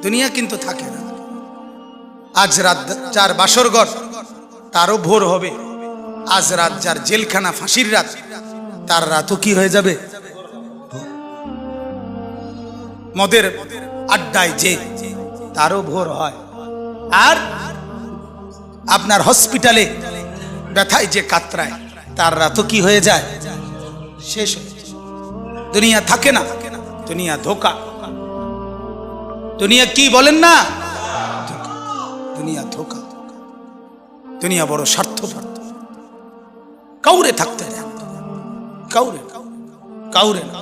দুনিয়া কিন্তু থাকে না। আজ রাত যার বাসর ঘর তারও ভোর হবে, আজ রাত যার জেলখানা ফাঁসির রাত তার রাতও কি হয়ে যাবে? মদের আড্ডায় যে তারও ভোর হয়। আর আপনার হসপিটালে ব্যথায় যে কাতরায় তার রাতও কি হয়ে যায়? শেষ হয়ে যায়। দুনিয়া থাকে না, দুনিয়া ধোকা। দুনিয়া কি বলেন না? দুনিয়া ধোকা। দুনিয়া বড় স্বার্থপর, কাউরে থাকতে দেয়, কাউরে কাউরে না।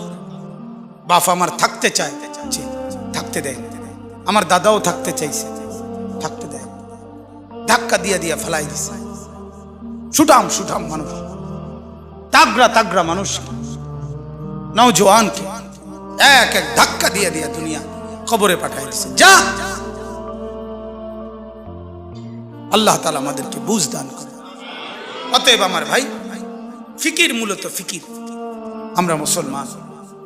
বাপ আমার থাকতে চায়, থাকতে দেয়। আমার দাদাও থাকতে চাইছে, থাকতে দেয়। ধাক্কা দিয়া দিয়া ফেলাই দিছে। সুঠাম সুঠাম মানুষ, তাগড়া তাগড়া মানুষ, নওজোয়ানকে এক এক ধাক্কা দিয়া দিয়া দুনিয়া খবরে পাঠাই দিছে। যা, আল্লাহ তাআলা আমাদেরকে বুঝ দান করে। অতএব আমার ভাই, ফিকির মূলত ফিকির। আমরা মুসলমান,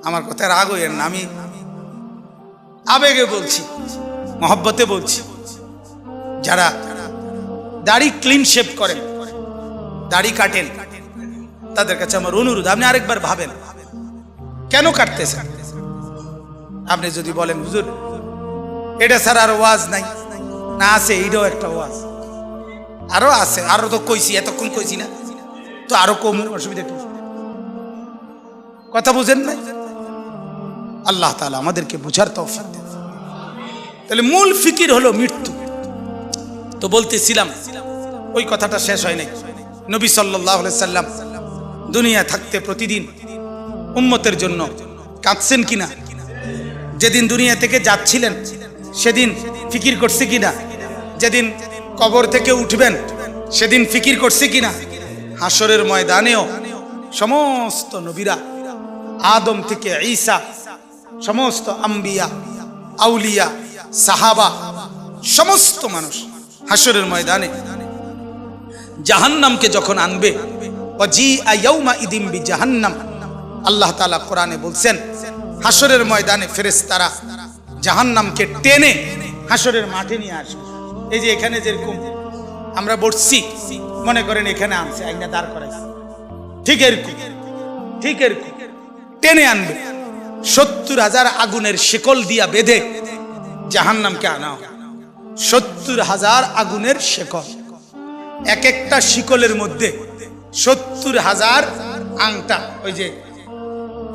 আমার কথা রাগ হইয়েন না, আমি আবেগে বলছি, মহব্বতে বলছি। যারা দাড়ি ক্লিন শেভ করেন, দাড়ি কাটেন, তাদের কাছে আমার অনুরোধ, আপনি আরেকবার ভাবেন কেন কাটতেছেন। আপনি যদি বলেন হুজুর এটা ছাড়া আর ওয়াজ নাই, না আছে, এইটাও একটা ওয়াজ, আরো আছে, আরো তো কইছি, এতক্ষণ কইছি না তো, আরো কম, অসুবিধা কি? কথা বুঝেন নাই? আল্লাহ তাআলা আমাদেরকে বুঝার তৌফিক দেন। তাহলে মূল ফিকির হলো মৃত্যু। তো বলতেছিলাম, ওই কথাটা শেষ হয় নাই। নবী সাল্লাল্লাহু আলাইহি সাল্লাম দুনিয়া থাকতে প্রতিদিন উম্মতের জন্য কাঁদছেন কিনা? যেদিন দুনিয়া থেকে যাচ্ছিলেন সেদিন ফিকির করছে কিনা? যেদিন কবর থেকে উঠবেন সেদিন ফিকির করছে কিনা? হাসরের ময়দানেও সমস্ত নবীরা, আদম থেকে ঈসা, সমস্ত আম্বিয়া, আউলিয়া, সাহাবা, সমস্ত মানুষ হাসরের ময়দানে জাহান্নামকে যখন আনবে, ওয়াজিআ ইয়াউমা ইদিম বিজাহান্নাম, আল্লাহ তাআলা কোরআনে বলছেন হাসরের ময়দানে ফেরেশতারা জাহান্নামকে টেনে হাসরের মাঠে নিয়ে আসবে। এই যে এখানে যেরকম আমরা বসছি, মনে করেন এখানে আনছে, আইনা দাঁড় করাইছে, ঠিক এরকম, ঠিক এরকম টেনে আনবে। ৭০,০০০ আগুনের শিকল দিয়া বেঁধে জাহান্নামকে আনা হবে। ৭০,০০০ আগুনের শিকল, এক একটা শিকলের মধ্যে ৭০,০০০ আংটা, ওই যে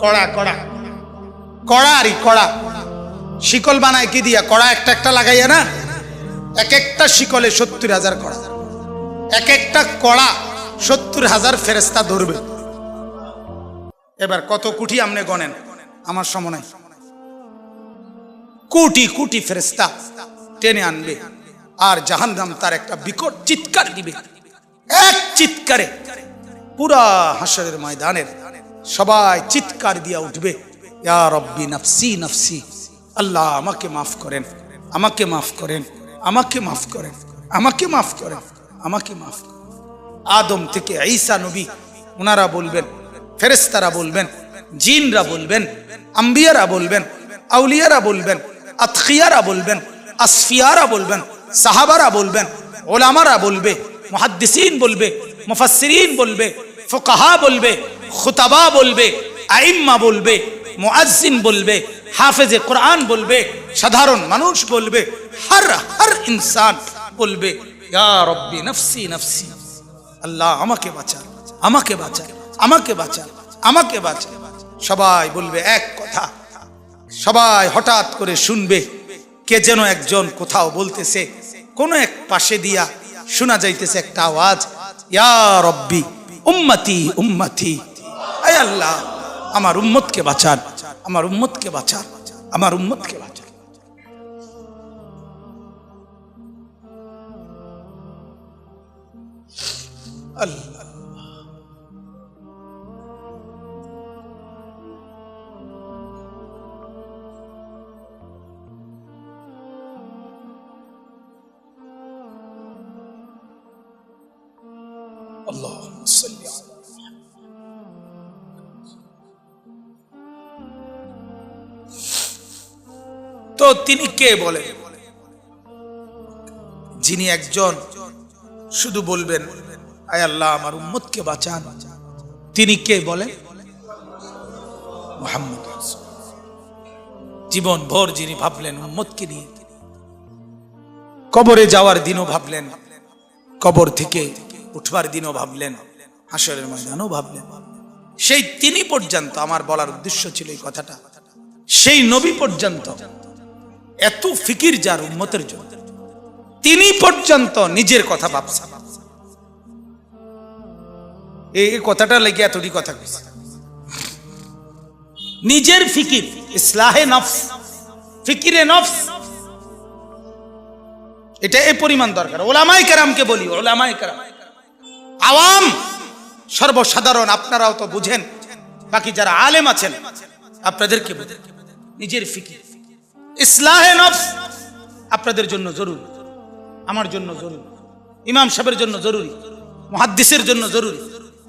কড়া কড়া কড়ারই কড়া, শিকল বানায় কি দিয়া? কড়া একটা একটা লাগাইয়া না, এক একটা শিকলে ৭০,০০০ কড়া, এক একটা কড়া ৭০,০০০ ফেরেশতা ধরবে। এবার কত কোটি আপনি গণেন, আমার সময় নাই। কোটি কোটি ফেরেশতা টেনে আনবে, আর জাহান্নাম তার একটা বিকট চিৎকার দিবে। এক চিৎকারে পুরা হাসরের ময়দানের সবাই চিৎকার দিয়া উঠবে, ইয়া রব্বি নাফসি নাফসি, আল্লাহ আমাকে মাফ করেন, আমাকে মাফ করেন, আমাকে মাফ করেন, আমাকে মাফ করেন, আমাকে মাফ করেন। আদম থেকে ঈসা নবী, ওনারা বলবেন, ফেরেশতারা বলবেন, জিনরা বলবেন, আম্বিয়ারা বলবেন, আউলিয়ারা বলবেন, আতকিয়ারা বলবেন, আসফিয়ারা বলবেন, সাহাবারা বলবেন, ওলামারা বলবে, মুহাদ্দিসিন বলবে, মুফাসসিরিন বলবে, ফুকাহা বলবে, খুতাবা বলবে, আইম্মা বলবে, মুআজ্জিন বলবে, হাফেজে কোরআন বলবে, সাধারণ মানুষ বলবে, হর ইনসান বলবে, ইয়া রব্বি নাফসি নাফসি, আল্লাহ আমাকে বাঁচান, আমাকে বাঁচান, আমাকে বাঁচান, আমাকে বাঁচান। সবাই বলবে এক কথা। সবাই হঠাৎ করে শুনবে কে যেন একজন কোথাও বলতেছে, কোন এক পাশে দিয়া শোনা যাইতেছে একটা আওয়াজ, ইয়া রব্বি উম্মতি উম্মতি, আয় আল্লাহ আমার উম্মতকে বাঁচান, আমার উম্মতকে বাঁচান, আমার উম্মতকে বাঁচান। আল্লাহ اللهم صل على محمد। তো তিনি কে বলেন? যিনি একজন শুধু বলবেন আয় আল্লাহ আমার উম্মতকে বাঁচান, তিনি কে বলেন? মুহাম্মদ। জীবন ভর যিনি ভাবলেন উম্মতকে নিয়ে, কবরে যাওয়ার দিনও ভাবলেন, কবর থেকে উঠবার দিনও ভাবলেন, হাসরের ময়দানও ভাবলেন, সেই তিনি পর্যন্ত, আমার বলার উদ্দেশ্য ছিল এই কথাটা, সেই নবী পর্যন্ত এত ফিকির যার উম্মতের জন্য, তিনি পর্যন্ত নিজের কথা ভাবছেন। এই কথাটা লেগে এতটি কথা কইছে, নিজের ফিকির, ইসলাহে নফস, ফিকিরে নফস, এটা এই পরিমাণ দরকার। ওলামায়ে কেরামকে বলি, ওলামায়ে কেরাম, আওয়াম সর্বসাধারণ আপনারাও তো বুঝেন, বাকি যারা আলেম আছেন আপনাদেরকে বুঝেন, নিজের ফিকির, ইসলাহে নফস আপনাদের জন্য জরুরি, আমার জন্য জরুরি, ইমাম সাহেবের জন্য জরুরি, মুহাদ্দিসের জন্য জরুরি,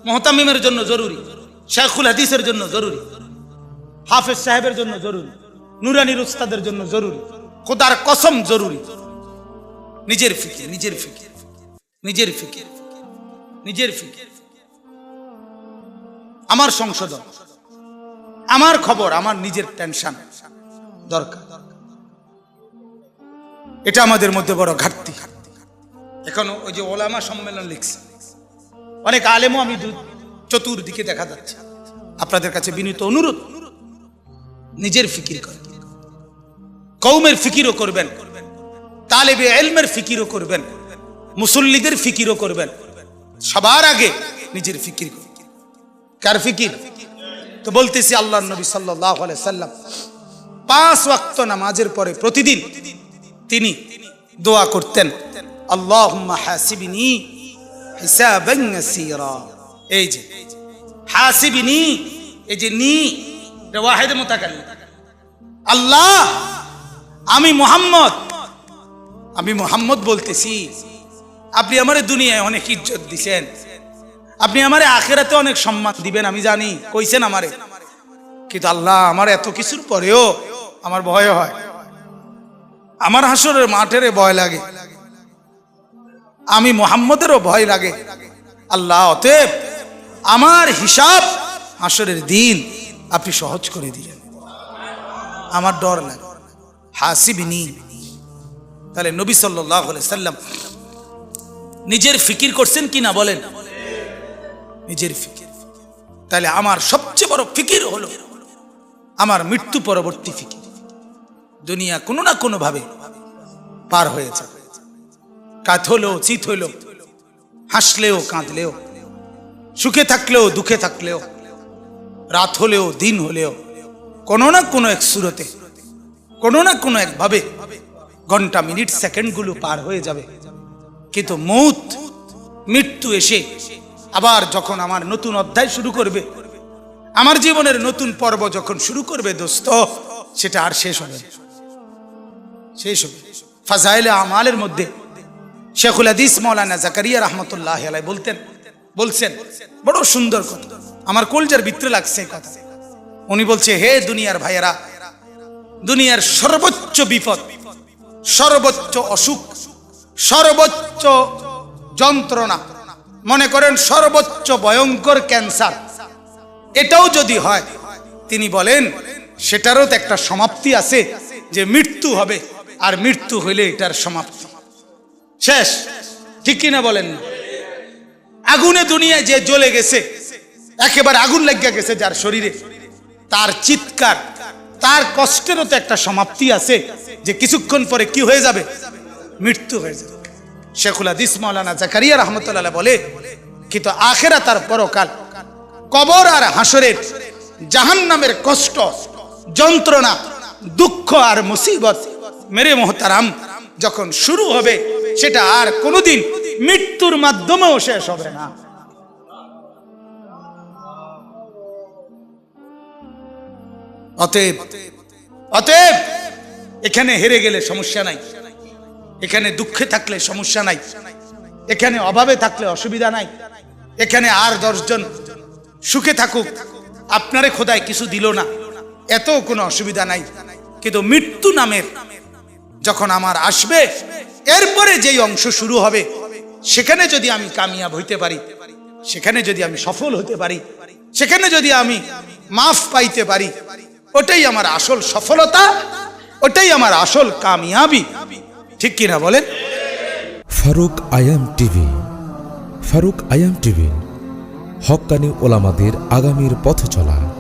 মুহতামিমের জন্য জরুরি, শাইখুল হাদিসের জন্য জরুরি, হাফেজ সাহেবের জন্য জরুরি, নুরানির উস্তাদের জন্য জরুরি, খোদার কসম জরুরি। নিজের ফিকির, নিজের ফিকির, নিজের ফিকির, নিজের ফিকির, আমার সংশোধন, আমার খবর, আমার নিজের টেনশন দরকার। এটা আমাদের মধ্যে বড় ঘাটতি। এখন ওই যে ওলামা সম্মেলন লিখছে, অনেক আলেমও আমি চতুর্দিকে দেখা যাচ্ছে। আপনাদের কাছে বিনীত অনুরোধ, নিজের ফিকির করেন, কওমের ফিকিরও করবেন, তালেবে ইলমের ফিকিরও করবেন, মুসল্লিদের ফিকিরও করবেন, সবার আগে নিজের ফিকির। কার ফিকির? তো বলতেছি আল্লাহর নবী সাল্লাল্লাহু আলাইহি সাল্লাম 5 ওয়াক্ত নামাজের পরে প্রতিদিন তিনি দোয়া করতেন, আল্লাহুম্মা হাসিবনি হিসাবান ইয়াসীরা। এই যে হাসিবনি, এই যে নি এটা ওয়াহিদ মুতাকাল্লিম, আল্লাহ আমি মুহাম্মদ বলতেছি, আপনি আমারে দুনিয়ায় অনেক ইজ্জত দিছেন, আপনি আমারে আখিরাতে অনেক সম্মান দিবেন, আমি জানি, কইছেন আমারে, কিন্তু আল্লাহ আমার এত কিছুর পরেও আমার ভয় হয়, আমার হাসরের মাঠের ভয় লাগে, আমি মুহাম্মদেরও ভয় লাগে। আল্লাহ অতএব আমার হিসাব হাসরের দিন আপনি সহজ করে দিলেন, আমার ডর লাগে, হাসিবনি। তাহলে নবী সাল্লাল্লাহু আলাইহি সাল্লাম নিজের ফিকির করছেন কি না বলেন? নিজের ফিকির। তাহলে আমার সবচেয়ে বড় ফিকির হলো আমার মৃত্যু পরবর্তী ফিকির। দুনিয়া কোনো না কোনো ভাবে পার হয়ে যাবে, কাত হলেও চিত হলেও, হাসলেও কাঁদলেও, সুখে থাকলেও দুঃখে থাকলেও, রাত হলেও দিন হলেও, কোনো না কোনো এক সুরতে, কোনো না কোনো এক ভাবে ঘন্টা মিনিট সেকেন্ডগুলো পার হয়ে যাবে। কিন্তু মৃত্যু এসে আবার যখন আমার নতুন অধ্যায় শুরু করবে, আমার জীবনের নতুন পর্ব যখন শুরু করবে দোস্ত, সেটা আর শেষ হবে না, শেষ হবে। ফাজাইলে আমালের মধ্যে শেখুল হাদিস মাওলানা জাকারিয়া রাহমাতুল্লাহ আলাইহি বলছেন বড় সুন্দর কথা, আমার কলজার ভিতরে লাগছে কথা। উনি বলছে, হে দুনিয়ার ভাইয়েরা, দুনিয়ার সর্বোচ্চ বিপদ, সর্বোচ্চ অসুখ, সর্বোচ্চ যন্ত্রণা, মনে করেন সর্বোচ্চ ভয়ঙ্কর ক্যান্সার, এটাও যদি হয়, তিনি বলেন সেটারও তো একটা সমাপ্তি আছে, যে মৃত্যু হবে, আর মৃত্যু হইলে এটার সমাপ্তি শেষ, ঠিক কিনা বলেন না? আগুনে দুনিয়ায় যে জ্বলে গেছে, একেবারে আগুন লেগে গেছে যার শরীরে, তার চিৎকার, তার কষ্টেরও তো একটা সমাপ্তি আছে, যে কিছুক্ষণ পরে কি হয়ে যাবে? মৃত্যু হয়ে যাবে। শেখুল হাদিস মাওলানা জাকারিয়া রাহমাতুল্লাহ বলে, কিন্তু আখিরাত আর পরকাল, কবর আর হাসরের জাহান্নামের কষ্ট, যন্ত্রণা, দুঃখ আর মুসিবত মেরে মোহতারাম যখন শুরু হবে, সেটা আর কোনোদিন মৃত্যুর মাধ্যমেও শেষ হবে না। অতএব এখানে হেরে গেলে সমস্যা নাই, এখানে দুঃখে থাকলে সমস্যা নাই, এখানে অভাবে থাকলে অসুবিধা নাই, এখানে আর 10 জন সুখে থাকুক, আপনারে খোদায় কিছু দিল না, এত কোনো অসুবিধা নাই। কিন্তু মৃত্যু নামের যখন আমার আসবে, এরপরে যেই অংশ শুরু হবে সেখানে যদি আমি কামিয়াব হইতে পারি, সেখানে যদি আমি সফল হতে পারি, সেখানে যদি আমি মাফ পাইতে পারি, ওটাই আমার আসল সফলতা, ওটাই আমার আসল কামিয়াবি। ঠিক কিনা বলেন? ফারুক আয়াম টিভি। ফারুক আয়াম টিভি, হক্কানি ওলামাদের আগামীর পথ চলা।